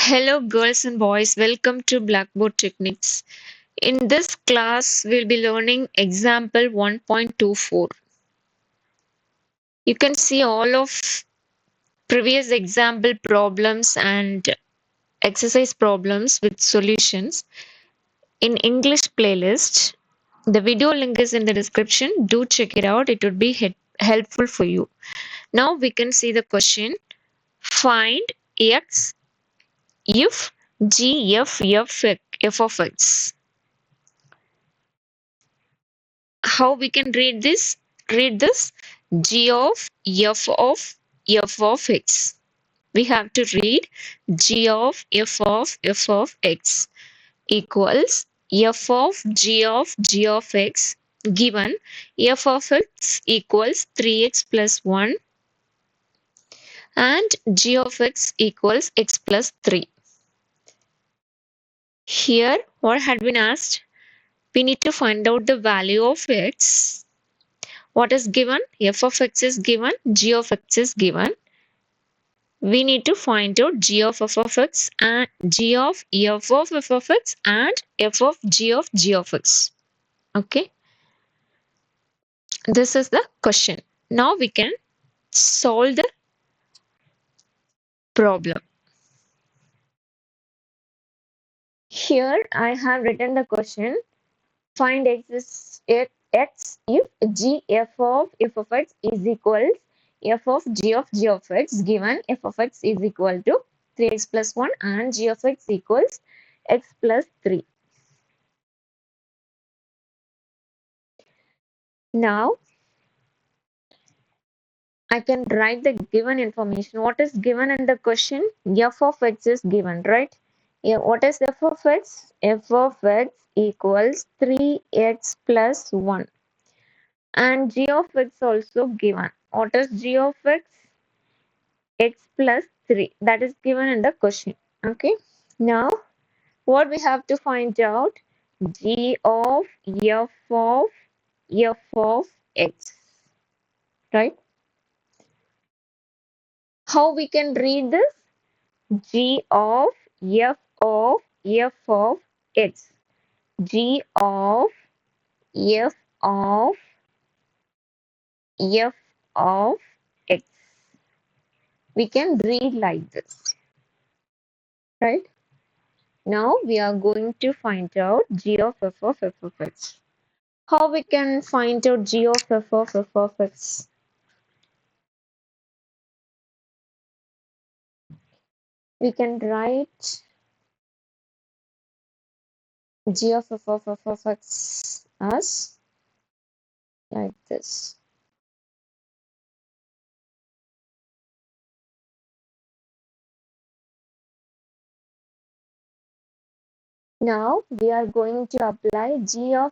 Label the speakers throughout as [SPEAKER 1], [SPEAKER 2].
[SPEAKER 1] Hello, girls and boys. Welcome to Blackboard Techniques. In this class, we'll be learning example 1.24. You can see all of previous example problems and exercise problems with solutions in English playlist. The video link is in the description. Do check it out. It would be helpful for you. Now we can see the question. Find x if g f of x. How we can read this g of f of x. We have to read g of f of x equals f of g of x given f of x equals 3x plus 1 and g of x equals x plus 3. Here what had been asked, we need to find out the value of x. What is given? F of x is given, g of x is given. We need to find out g of f of x and g of f of x and f of g of x. Okay, this is the question. Now we can solve the problem. Here I have written the question. Find x if g f of x is equals f of g of x given f of x is equal to 3x plus 1 and g of x equals x plus 3. Now I can write the given information. What is given in the question? F of x is given, right? Yeah, what is f of x? F of x equals 3x plus 1 and g of x also given. What is g of x? X plus 3. That is given in the question. Okay. Now what we have to find out? G of f of x. Right? How we can read this? G of f of x. G of f of f of x. We can read like this. Right? Now we are going to find out g of f of x. How we can find out g of f of x? We can write g of f of x as like this. Now we are going to apply g of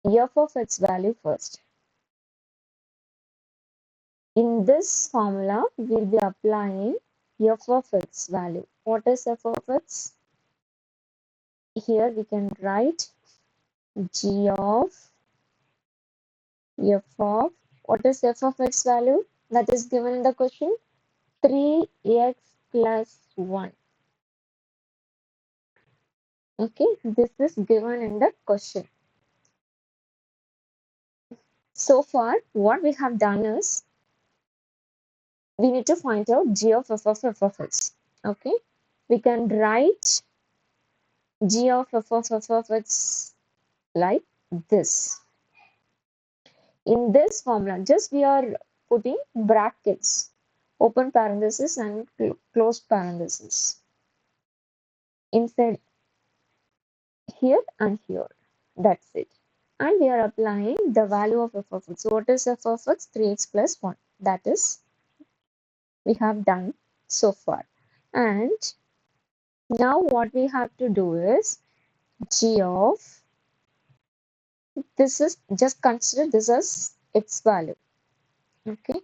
[SPEAKER 1] f of x value first. In this formula, we'll be applying f of x value. What is f of x? Here we can write g of f of, what is f of x value? That is given in the question, 3x plus 1. Okay, this is given in the question. So far, what we have done is, we need to find out g of f of x. Okay, we can write g of f of x like this. In this formula, just we are putting brackets, open parenthesis and closed parenthesis inside here and here. That's it. And we are applying the value of f of x. So what is f of x? 3x plus 1. That is, we have done so far. And now what we have to do is g of, this is, just consider this as x value. Okay.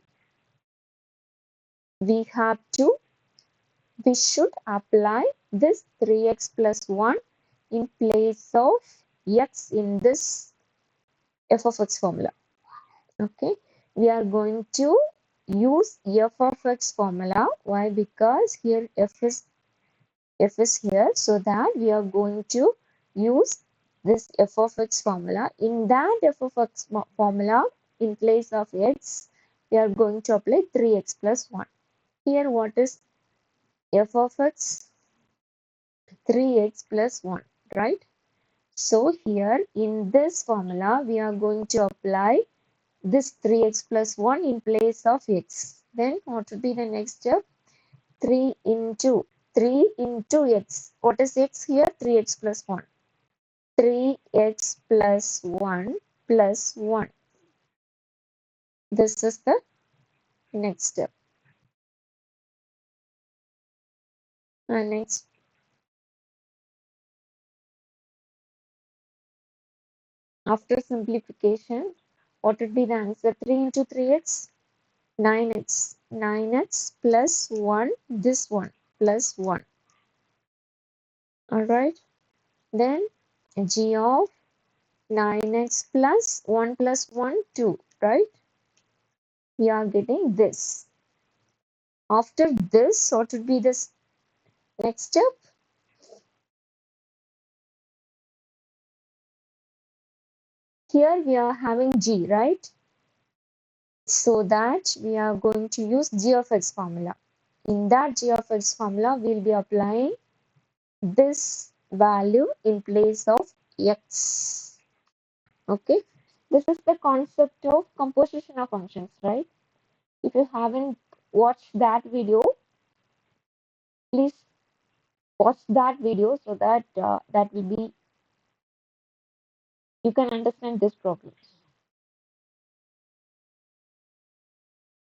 [SPEAKER 1] We should apply this 3x plus 1 in place of x in this f of x formula. Okay. We are going to use f of x formula. Why? Because here f is f is here, so that we are going to use this f of x formula. In that f of x formula, in place of x, we are going to apply 3x plus 1. Here, what is f of x? 3x plus 1, right? So here, in this formula, we are going to apply this 3x plus 1 in place of x. Then, what would be the next step? 3 into 3 into x. What is x here? 3x plus 1. 3x plus 1 plus 1. This is the next step. And next, after simplification, what would be the answer? 3 into 3x? 9x. 9x plus 1, this one, plus 1. Alright. Then g of 9x plus 1 plus 1, 2, right? We are getting this. After this, what would be this next step? Here we are having g, right? So that we are going to use g of x formula. In that g of x formula, we'll be applying this value in place of x. Okay, this is the concept of composition of functions, right? If you haven't watched that video, please watch that video so that that will be you can understand this problem.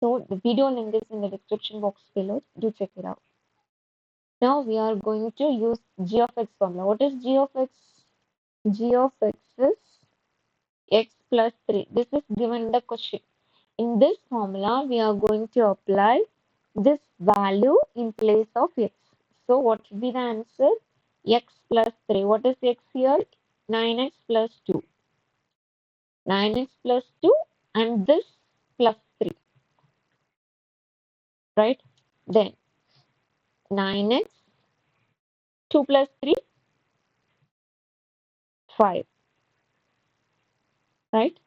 [SPEAKER 1] So the video link is in the description box below. Do check it out. Now we are going to use g of x formula. What is g of x? G of x is x plus 3. This is given in the question. In this formula, we are going to apply this value in place of x. So what should be the answer? X plus 3. What is x here? 9x plus 2. 9x plus 2 and this plus 3. Right? Then 9x, 2 plus 3, 5. Right?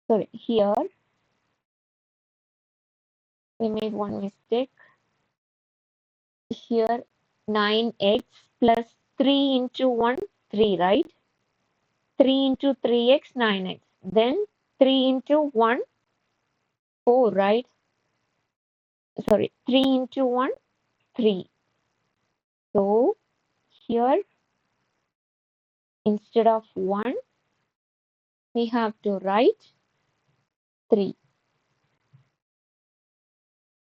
[SPEAKER 1] Sorry, here we made one mistake. Here 9x plus 3 into 1, 3, right? 3 into 3x, 9x. Then 3 into 1, 4, right? Sorry, 3 into 1, 3. So here instead of 1, we have to write 3.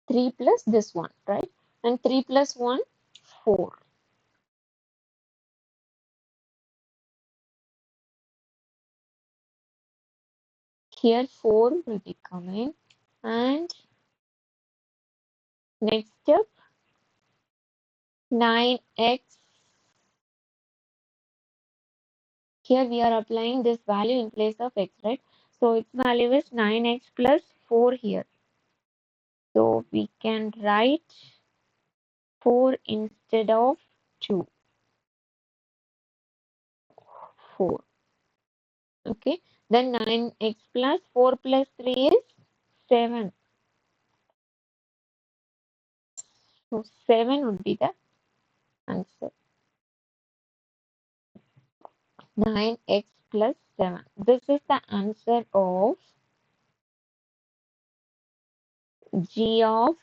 [SPEAKER 1] 3 plus this one, right? And 3 plus 1, 4. Here 4 will be coming. And next step, 9x. Here we are applying this value in place of x, right? So its value is 9x plus 4 here. So we can write 4 instead of 2. 4. Okay. Then 9x plus 4 plus 3 is 7. So 7 would be the answer. 9x plus 7. This is the answer of g of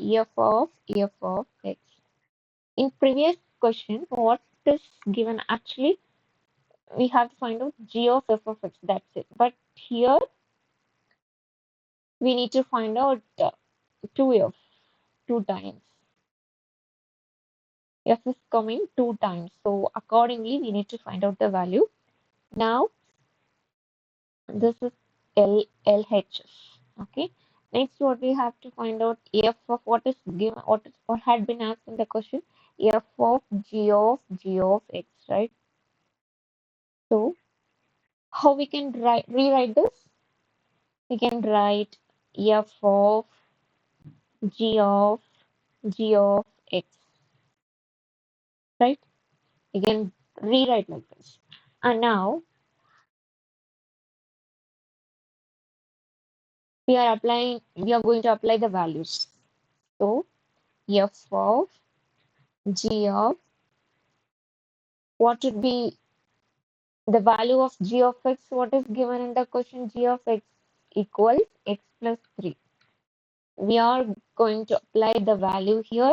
[SPEAKER 1] f of x. In previous question, what is given? Actually, we have to find out g of f of x. That's it. But here we need to find out 2f 2 times. F is coming 2 times. So accordingly, we need to find out the value. Now this is LHS. Okay. Next, what we have to find out f of what is given, what had been asked in the question, f of g of x, right? So How we can rewrite this? We can write f of g of x, right? We can rewrite like this. And now we are going to apply the values. So f of g of, what would be the value of g of x? What is given in the question? G of x equals x plus 3. We are going to apply the value here.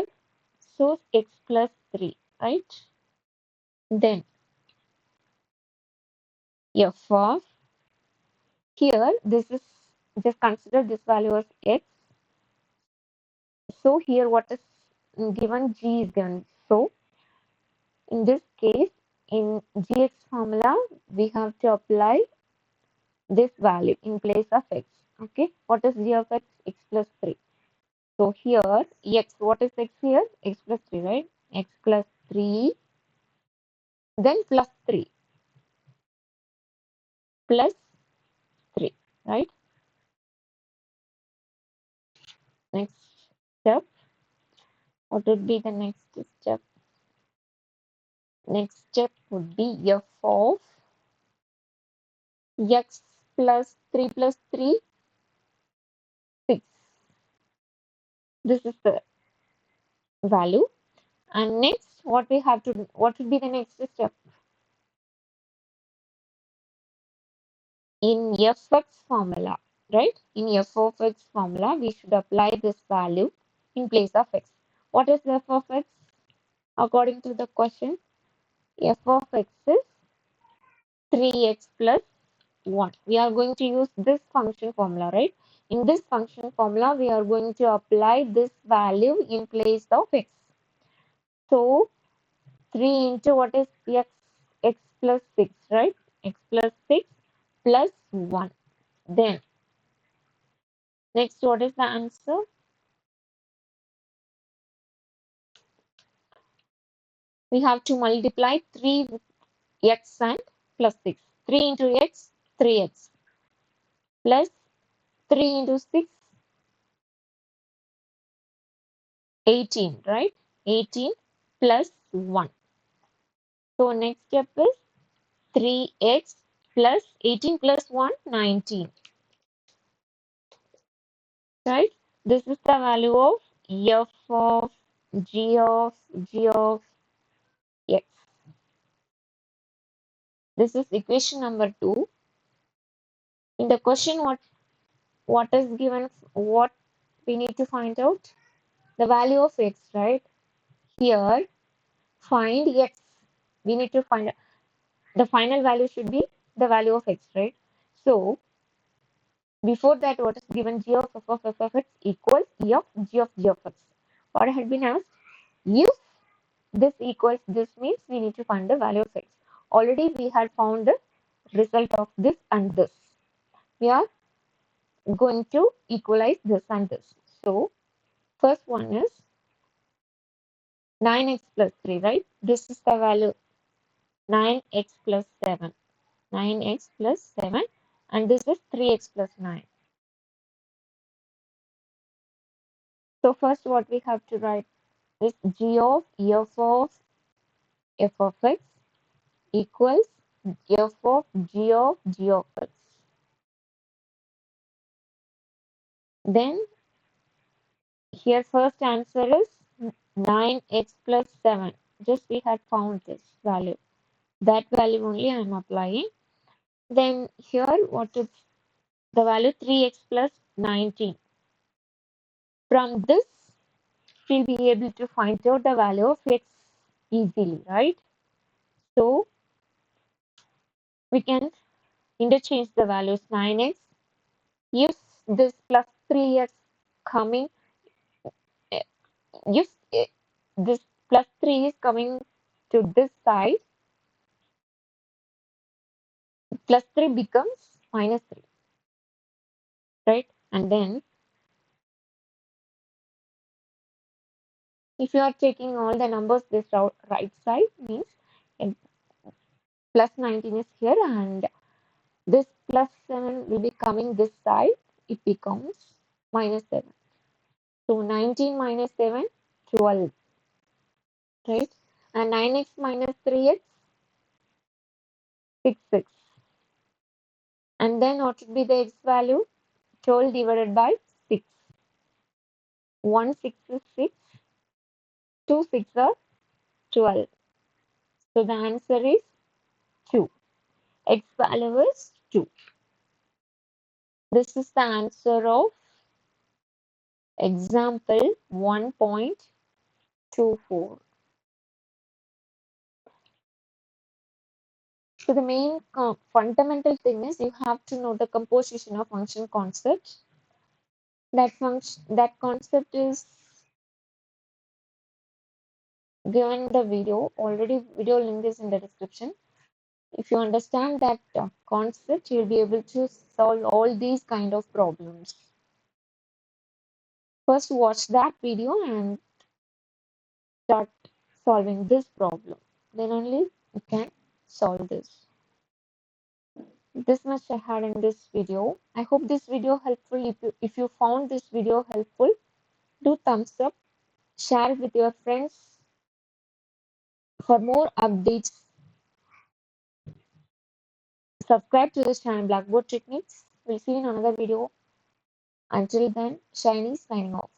[SPEAKER 1] So x plus 3, right? Then f of, here this is, just consider this value as x. So here what is given? G is given. So in this case, in gx formula, we have to apply this value in place of x. Okay, what is g of x? X plus 3. So here x, what is x here? X plus 3, right? X plus 3, then plus 3, plus 3, right? Next step, what would be the next step? Next step would be f of x plus 3 plus 3, 6. This is the value. And next, what we have to do, what would be the next step? In fx formula, right? In f of x formula, we should apply this value in place of x. What is f of x? According to the question, f of x is 3x plus 1. We are going to use this function formula, right? In this function formula, we are going to apply this value in place of x. So 3 into what is x? X plus 6, right? X plus 6 plus 1. Then next, what is the answer? We have to multiply 3 with x and plus 6. 3 into x, 3x, plus 3 into 6, 18, right? 18 plus 1. So next step is 3x plus 18 plus 1, 19, right? This is the value of f of g of x. This is equation number 2. In the question, what is given? What we need to find out? The value of x, right? Here, find x. We need to find the final value should be the value of x, right? So before that, what is given? G of f of x equals e of g of x. What had been asked? If this equals this, means we need to find the value of x. Already we had found the result of this and this. We are going to equalize this and this. So first one is 9x plus 3, right? This is the value 9x plus 7. 9x plus 7, and this is 3x plus 9. So first what we have to write is g of f of x equals f of g of x. Then here first answer is 9x plus 7. Just we had found this value. That value only I am applying. Then here what is the value? 3x plus 19. From this we'll be able to find out the value of x easily, right? So we can interchange the values 9x. If this plus 3x coming, if this plus 3 is coming to this side, plus 3 becomes minus 3, right? And then if you are taking all the numbers this right side, means plus 19 is here and This plus 7 will be coming this side. It becomes minus 7. So 19 minus 7, 12, right? And 9x minus 3x, 6x. And then what would be the x value? 12 divided by 6. 1 6 is 6, 2 6 are 12. So the answer is 2. X value is 2. This is the answer of example 1.24. So the main fundamental thing is you have to know the composition of function concept. That concept is given in the video. Already video link is in the description. If you understand that concept, you'll be able to solve all these kind of problems. First watch that video and start solving this problem. Then only you can solve this. This much I had in this video. I hope this video helpful. If you found this video helpful, do thumbs up, share it with your friends. For more updates, subscribe to this channel Blackboard Techniques. We'll see you in another video. Until then, Shiny signing off.